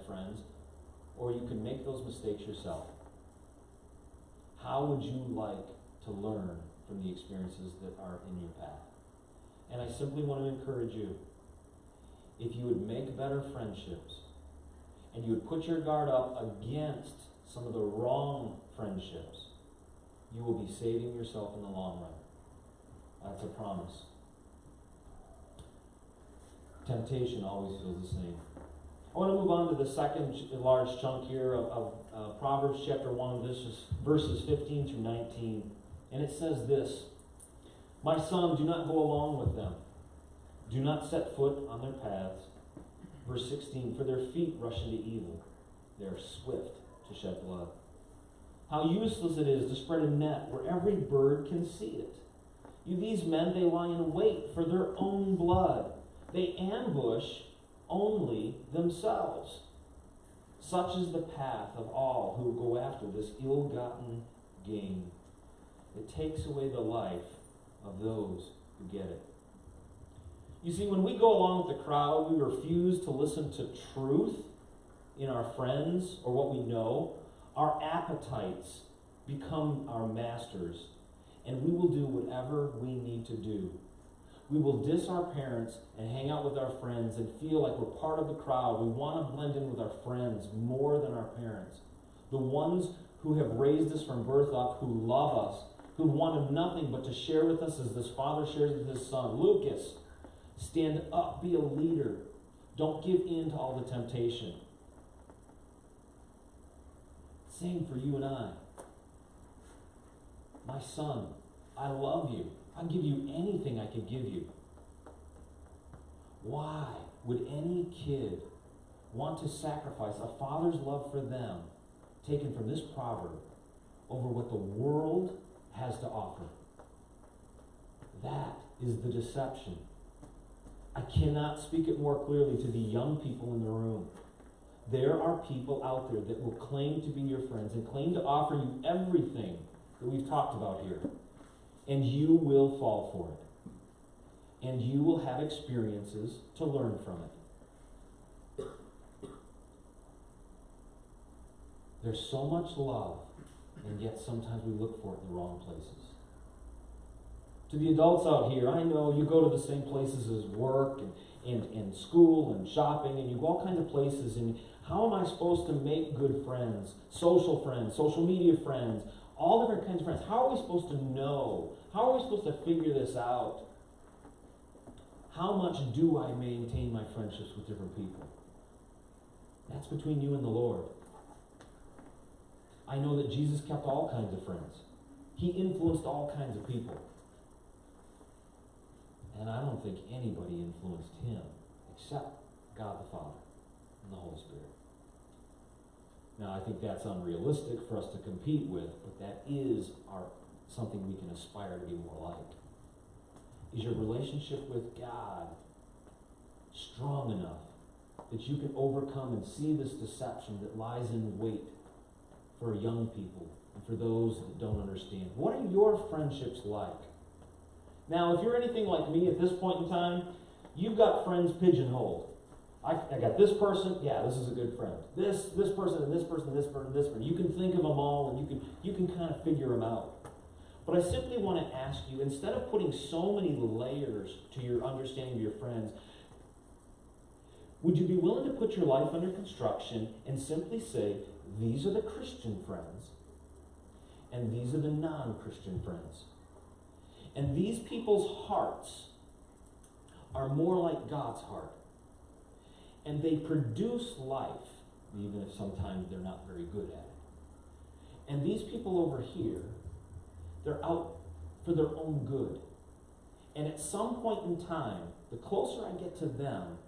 friends, or you can make those mistakes yourself. How would you like to learn from the experiences that are in your path? And I simply want to encourage you, if you would make better friendships, and you would put your guard up against some of the wrong friendships, you will be saving yourself in the long run. That's a promise. Temptation always feels the same. I want to move on to the second large chunk here of Proverbs chapter 1, verses 15 through 19. And it says this: My son, do not go along with them. Do not set foot on their paths. Verse 16, for their feet rush into evil. They are swift to shed blood. How useless it is to spread a net where every bird can see it. These men, they lie in wait for their own blood. They ambush only themselves. Such is the path of all who go after this ill-gotten gain. It takes away the life of those who get it. You see, when we go along with the crowd, we refuse to listen to truth in our friends or what we know. Our appetites become our masters, and we will do whatever we need to do. We will diss our parents and hang out with our friends and feel like we're part of the crowd. We want to blend in with our friends more than our parents. The ones who have raised us from birth up, who love us, who wanted nothing but to share with us as this father shares with his son. Lucas, stand up, be a leader. Don't give in to all the temptation. Same for you and I. My son, I love you. I'll give you anything I could give you. Why would any kid want to sacrifice a father's love for them, taken from this proverb, over what the world has to offer? That is the deception. I cannot speak it more clearly to the young people in the room. There are people out there that will claim to be your friends and claim to offer you everything that we've talked about here. And you will fall for it. And you will have experiences to learn from it. There's so much love, and yet sometimes we look for it in the wrong places. To the adults out here, I know you go to the same places as work and school and shopping, and you go all kinds of places, and how am I supposed to make good friends, social media friends, all different kinds of friends? How are we supposed to know? How are we supposed to figure this out? How much do I maintain my friendships with different people? That's between you and the Lord. I know that Jesus kept all kinds of friends. He influenced all kinds of people. And I don't think anybody influenced him except God the Father and the Holy Spirit. Now, I think that's unrealistic for us to compete with, but that is something we can aspire to be more like. Is your relationship with God strong enough that you can overcome and see this deception that lies in wait for young people and for those that don't understand? What are your friendships like? Now, if you're anything like me at this point in time, you've got friends pigeonholed. I got this person, yeah, this is a good friend. This person, and this person, and this person, and this person. You can think of them all, and you can kind of figure them out. But I simply want to ask you, instead of putting so many layers to your understanding of your friends, would you be willing to put your life under construction and simply say, these are the Christian friends, and these are the non-Christian friends? And these people's hearts are more like God's heart. And they produce life, even if sometimes they're not very good at it. And these people over here, they're out for their own good. And at some point in time, the closer I get to them,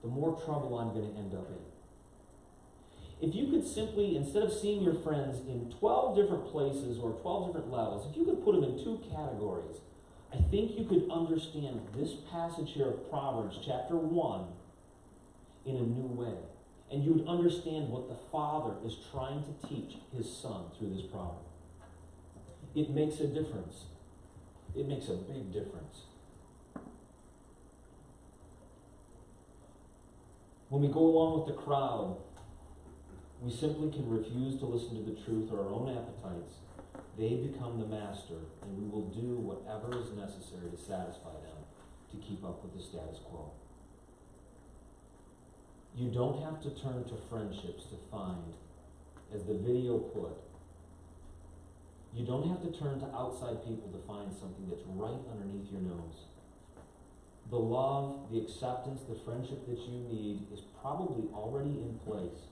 the more trouble I'm going to end up in. If you could simply, instead of seeing your friends in 12 different places or 12 different levels, if you could put them in 2 categories, I think you could understand this passage here of Proverbs chapter 1 in a new way. And you would understand what the Father is trying to teach his Son through this proverb. It makes a difference. It makes a big difference. When we go along with the crowd, we simply can refuse to listen to the truth or our own appetites, they become the master, and we will do whatever is necessary to satisfy them, to keep up with the status quo. You don't have to turn to friendships to find, as the video put, you don't have to turn to outside people to find something that's right underneath your nose. The love, the acceptance, the friendship that you need is probably already in place.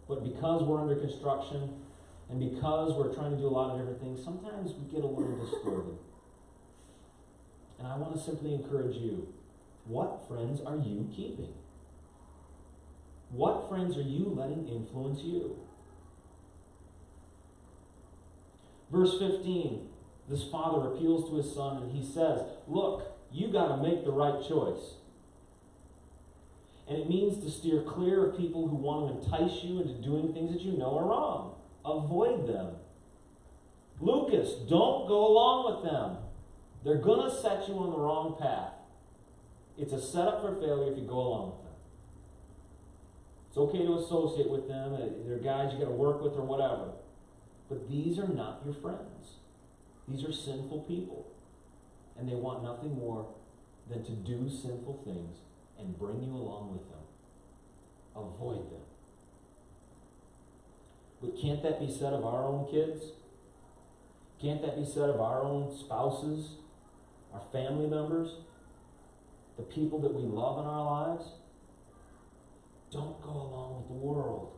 But because we're under construction, and because we're trying to do a lot of different things, sometimes we get a little distorted. And I want to simply encourage you, what friends are you keeping? What friends are you letting influence you? Verse 15, this father appeals to his son and he says, look, you got to make the right choice. And it means to steer clear of people who want to entice you into doing things that you know are wrong. Avoid them. Lucas, don't go along with them. They're going to set you on the wrong path. It's a setup for failure if you go along with them. It's okay to associate with them. They're guys you got to work with or whatever. But these are not your friends. These are sinful people. And they want nothing more than to do sinful things and bring you along with them. Avoid them. But can't that be said of our own kids? Can't that be said of our own spouses, our family members, the people that we love in our lives? Don't go along with the world.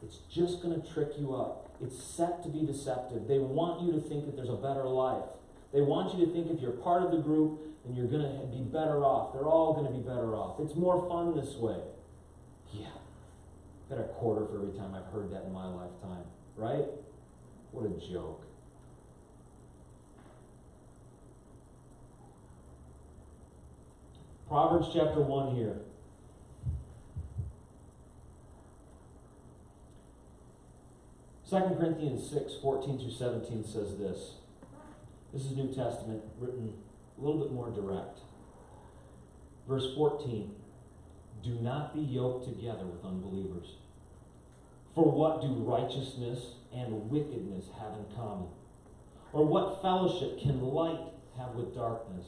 It's just going to trick you up. It's set to be deceptive. They want you to think that there's a better life. They want you to think if you're part of the group, then you're going to be better off. They're all going to be better off. It's more fun this way. Yeah. I've got a quarter for every time I've heard that in my lifetime. Right? What a joke. Proverbs chapter 1 here. 2 Corinthians 6, 14 through 17 says this. This is New Testament, written a little bit more direct. Verse 14. Do not be yoked together with unbelievers. For what do righteousness and wickedness have in common? Or what fellowship can light have with darkness?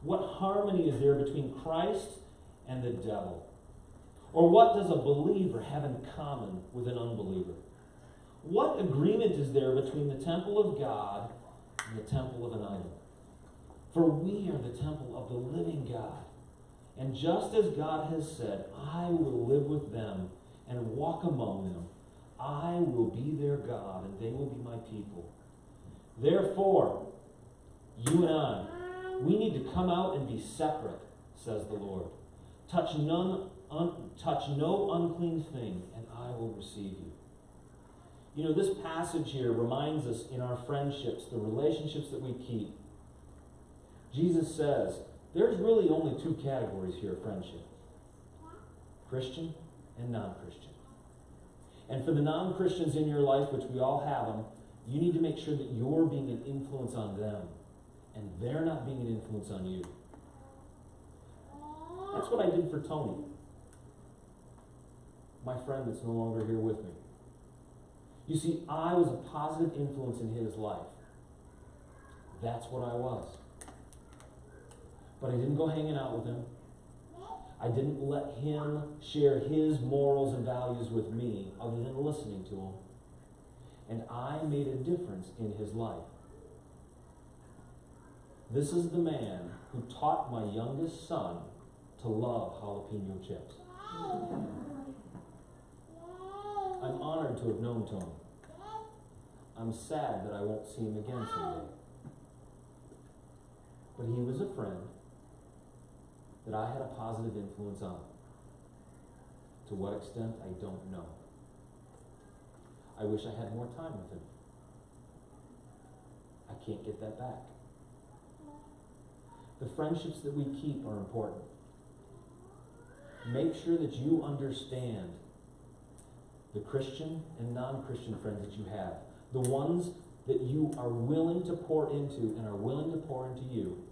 What harmony is there between Christ and the devil? Or what does a believer have in common with an unbeliever? What agreement is there between the temple of God and the temple of an idol? For we are the temple of the living God. And just as God has said, I will live with them and walk among them. I will be their God, and they will be my people. Therefore, you and I, we need to come out and be separate, says the Lord. Touch no unclean thing, and I will receive you. You know, this passage here reminds us in our friendships, the relationships that we keep. Jesus says, there's really only two categories here of friendship. Christian and non-Christian. And for the non-Christians in your life, which we all have them, you need to make sure that you're being an influence on them. And they're not being an influence on you. That's what I did for Tony. My friend that's no longer here with me. You see, I was a positive influence in his life. That's what I was. But I didn't go hanging out with him. I didn't let him share his morals and values with me other than listening to him. And I made a difference in his life. This is the man who taught my youngest son to love jalapeno chips. I'm honored to have known Tony. I'm sad that I won't see him again someday. But he was a friend that I had a positive influence on. To what extent, I don't know. I wish I had more time with him. I can't get that back. The friendships that we keep are important. Make sure that you understand the Christian and non-Christian friends that you have. The ones that you are willing to pour into and are willing to pour into you,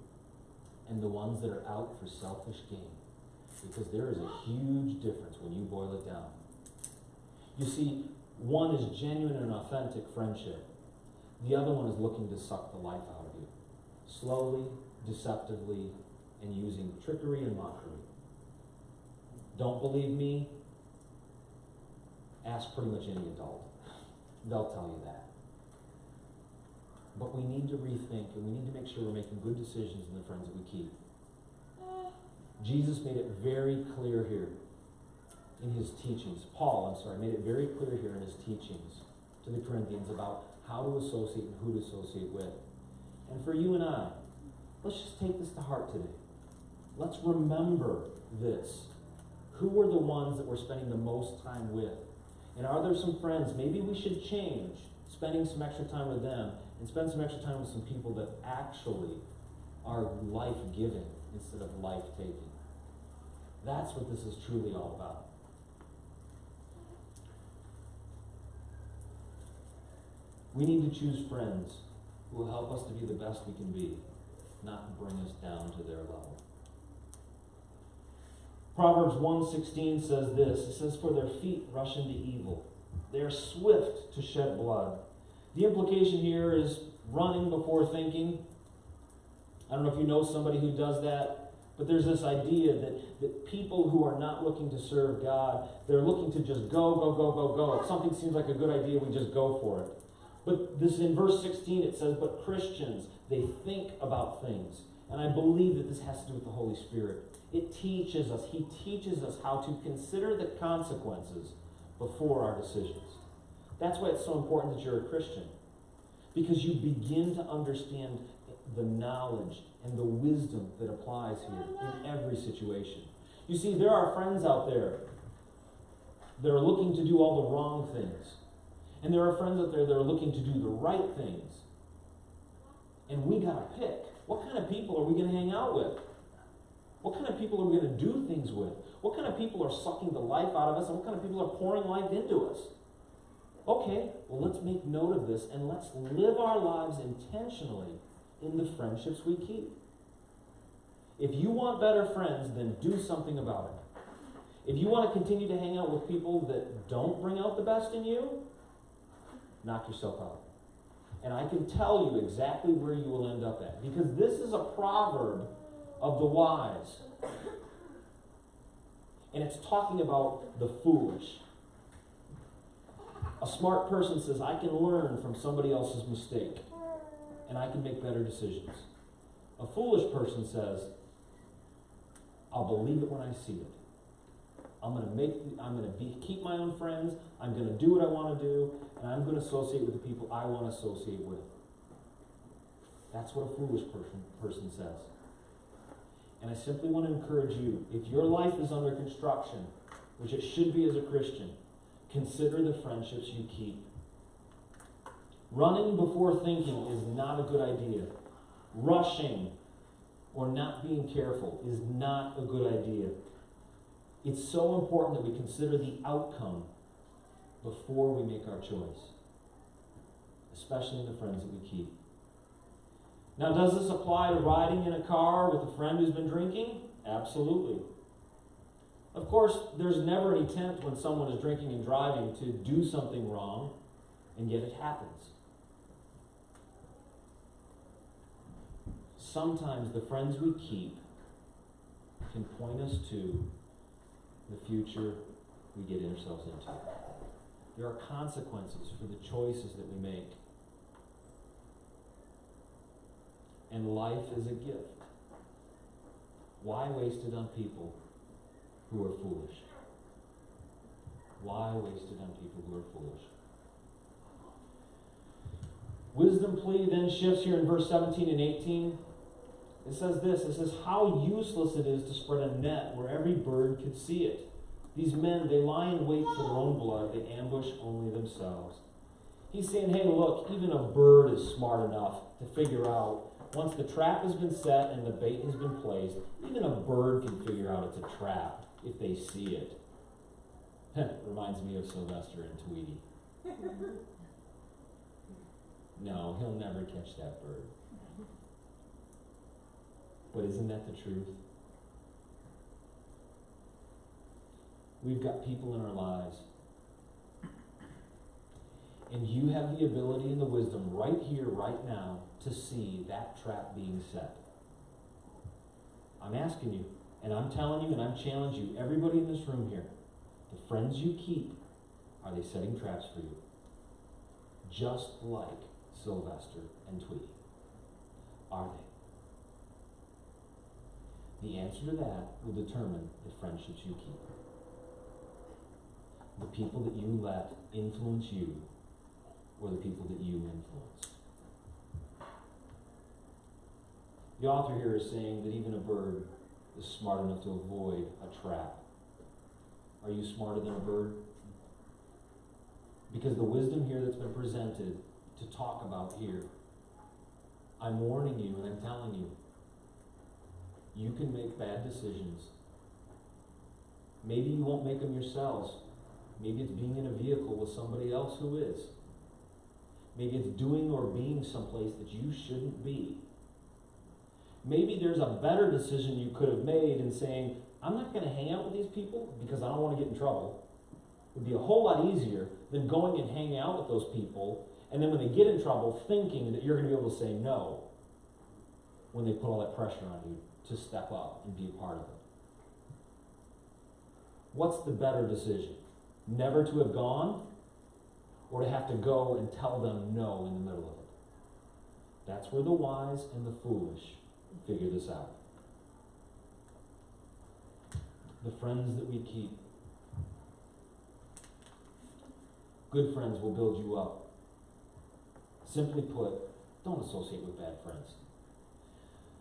and the ones that are out for selfish gain. Because there is a huge difference when you boil it down. You see, one is genuine and authentic friendship. The other one is looking to suck the life out of you. Slowly, deceptively, and using trickery and mockery. Don't believe me? Ask pretty much any adult. They'll tell you that. But we need to rethink, and we need to make sure we're making good decisions in the friends that we keep. Jesus made it very clear here in his teachings. Paul, made it very clear here in his teachings to the Corinthians about how to associate and who to associate with. And for you and I, let's just take this to heart today. Let's remember this. Who were the ones that we're spending the most time with? And are there some friends maybe we should change, spending some extra time with them, and spend some extra time with some people that actually are life-giving instead of life-taking? That's what this is truly all about. We need to choose friends who will help us to be the best we can be, not bring us down to their level. Proverbs 1:16 says this. It says, "For their feet rush into evil. They are swift to shed blood." The implication here is running before thinking. I don't know if you know somebody who does that, but there's this idea that people who are not looking to serve God, they're looking to just go. If something seems like a good idea, we just go for it. But this in verse 16, it says, but Christians, they think about things. And I believe that this has to do with the Holy Spirit. It teaches us, he teaches us how to consider the consequences before our decisions. That's why it's so important that you're a Christian. Because you begin to understand the knowledge and the wisdom that applies here in every situation. You see, there are friends out there that are looking to do all the wrong things. And there are friends out there that are looking to do the right things. And we got to pick. What kind of people are we going to hang out with? What kind of people are we going to do things with? What kind of people are sucking the life out of us, and what kind of people are pouring life into us? Okay, well, let's make note of this, and let's live our lives intentionally in the friendships we keep. If you want better friends, then do something about it. If you want to continue to hang out with people that don't bring out the best in you, knock yourself out. And I can tell you exactly where you will end up at, because this is a proverb of the wise. And it's talking about the foolish. A smart person says, I can learn from somebody else's mistake, and I can make better decisions. A foolish person says, I'll believe it when I see it. I'm going to keep my own friends, I'm going to do what I want to do, and I'm going to associate with the people I want to associate with. That's what a foolish person says. And I simply want to encourage you, if your life is under construction, which it should be as a Christian, consider the friendships you keep. Running before thinking is not a good idea. Rushing or not being careful is not a good idea. It's so important that we consider the outcome before we make our choice, especially in the friends that we keep. Now, does this apply to riding in a car with a friend who's been drinking? Absolutely. Of course, there's never an intent when someone is drinking and driving to do something wrong, and yet it happens. Sometimes the friends we keep can point us to the future we get ourselves into. There are consequences for the choices that we make. And life is a gift. Why waste it on people who are foolish? Why waste it on people who are foolish? Wisdom plea then shifts here in verse 17 and 18. It says this, it says, how useless it is to spread a net where every bird could see it. These men, they lie in wait for their own blood. They ambush only themselves. He's saying, hey, look, even a bird is smart enough to figure out, once the trap has been set and the bait has been placed, even a bird can figure out it's a trap if they see it. Reminds me of Sylvester and Tweety. No, he'll never catch that bird. But isn't that the truth? We've got people in our lives. And you have the ability and the wisdom right here, right now, to see that trap being set. I'm asking you, and I'm telling you, and I'm challenging you, everybody in this room here, the friends you keep, are they setting traps for you? Just like Sylvester and Tweety. Are they? The answer to that will determine the friendships you keep. The people that you let influence you, or the people that you influence. The author here is saying that even a bird is smart enough to avoid a trap. Are you smarter than a bird? Because the wisdom here that's been presented to talk about here, I'm warning you and I'm telling you, you can make bad decisions. Maybe you won't make them yourselves. Maybe it's being in a vehicle with somebody else who is. Maybe it's doing or being someplace that you shouldn't be. Maybe there's a better decision you could have made in saying, I'm not going to hang out with these people because I don't want to get in trouble. It would be a whole lot easier than going and hanging out with those people, and then when they get in trouble, thinking that you're going to be able to say no when they put all that pressure on you to step up and be a part of it. What's the better decision? Never to have gone, or to have to go and tell them no in the middle of it? That's where the wise and the foolish figure this out. The friends that we keep. Good friends will build you up. Simply put, don't associate with bad friends.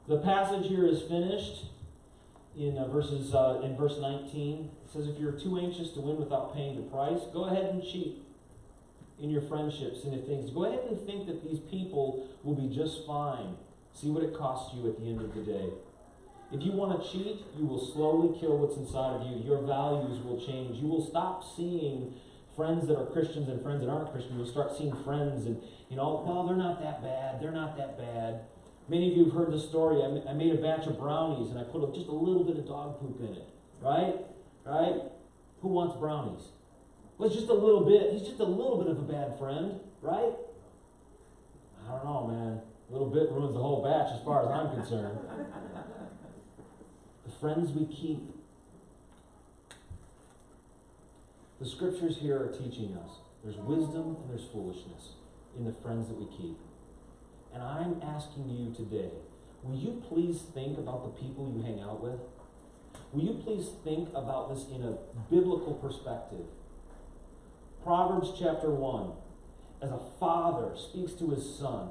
The passage here is finished in verse 19. It says, if you're too anxious to win without paying the price, go ahead and cheat in your friendships and in things. Go ahead and think that these people will be just fine. See what it costs you at the end of the day. If you want to cheat, you will slowly kill what's inside of you. Your values will change. You will stop seeing friends that are Christians and friends that aren't Christians. You'll start seeing friends and, well, they're not that bad. They're not that bad. Many of you have heard the story. I made a batch of brownies and I put just a little bit of dog poop in it. Right? Right? Who wants brownies? Well, it's just a little bit. He's just a little bit of a bad friend. Right? I don't know, man. A little bit ruins the whole batch as far as I'm concerned. The friends we keep. The scriptures here are teaching us there's wisdom and there's foolishness in the friends that we keep. And I'm asking you today, will you please think about the people you hang out with? Will you please think about this in a biblical perspective? Proverbs chapter 1, as a father speaks to his son,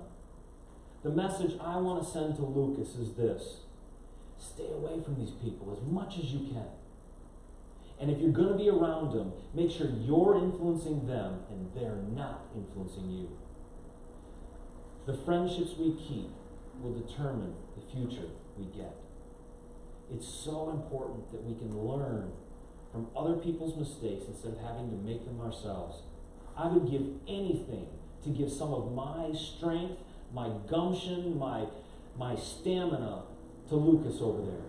the message I want to send to Lucas is this: stay away from these people as much as you can. And if you're going to be around them, make sure you're influencing them and they're not influencing you. The friendships we keep will determine the future we get. It's so important that we can learn from other people's mistakes instead of having to make them ourselves. I would give anything to give some of my strength, my gumption, my stamina to Lucas over there.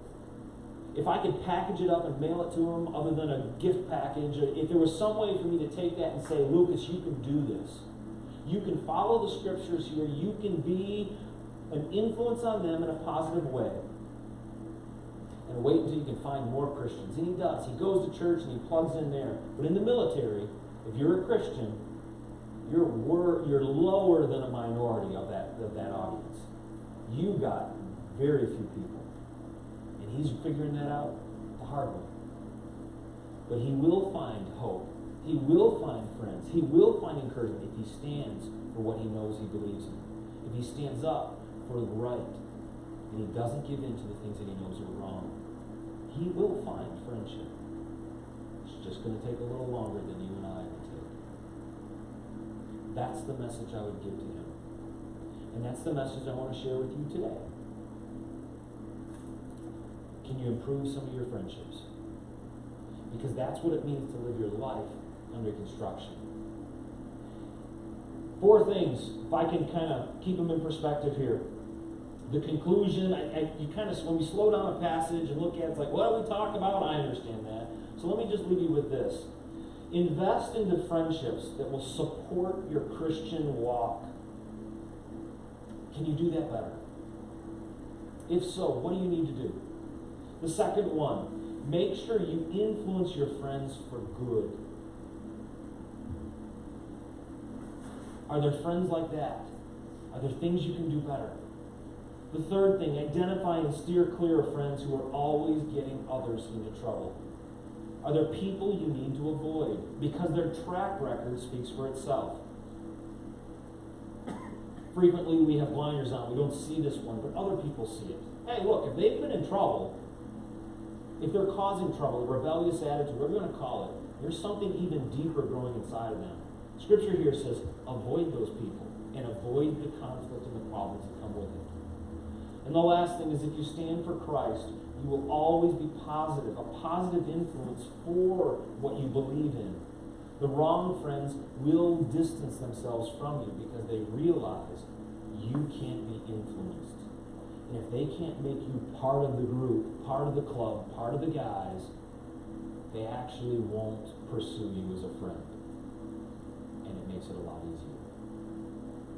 If I could package it up and mail it to him other than a gift package, if there was some way for me to take that and say, Lucas, you can do this. You can follow the scriptures here. You can be an influence on them in a positive way. And wait until you can find more Christians. And he does. He goes to church and he plugs in there. But in the military, if you're a Christian, you're lower than a minority of that audience. You got very few people. And he's figuring that out the hard way. But he will find hope. He will find friends. He will find encouragement if he stands for what he knows he believes in. If he stands up for the right and he doesn't give in to the things that he knows are wrong, he will find friendship. It's just going to take a little longer than you and I would take. That's the message I would give to him. And that's the message I want to share with you today. Can you improve some of your friendships? Because that's what it means to live your life under construction. 4 things, if I can kind of keep them in perspective here. The conclusion, you kind of, when we slow down a passage and look at it, it's like, what do we talk about? I understand that. So let me just leave you with this. Invest into friendships that will support your Christian walk. Can you do that better? If so, what do you need to do? The second one, make sure you influence your friends for good. Are there friends like that? Are there things you can do better? The third thing, identify and steer clear of friends who are always getting others into trouble. Are there people you need to avoid because their track record speaks for itself? Frequently we have blinders on. We don't see this one, but other people see it. Hey, look, if they've been in trouble, if they're causing trouble, a rebellious attitude, whatever you want to call it, there's something even deeper growing inside of them. Scripture here says, avoid those people and avoid the conflict and the problems that come with it. And the last thing is, if you stand for Christ, you will always be positive, a positive influence for what you believe in. The wrong friends will distance themselves from you because they realize you can't be influenced. And if they can't make you part of the group, part of the club, part of the guys, they actually won't pursue you as a friend. And it makes it a lot easier.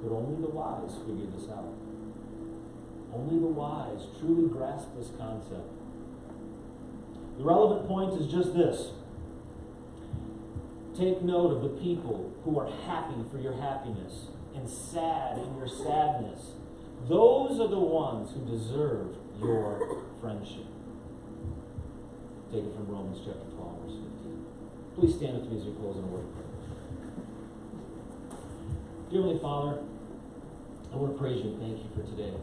But only the wise figure this out. Only the wise truly grasp this concept. The relevant point is just this. Take note of the people who are happy for your happiness and sad in your sadness. Those are the ones who deserve your friendship. Take it from Romans chapter 12, verse 15. Please stand with me as we close in a word of prayer. Dear Heavenly Father, I want to praise you and thank you for today.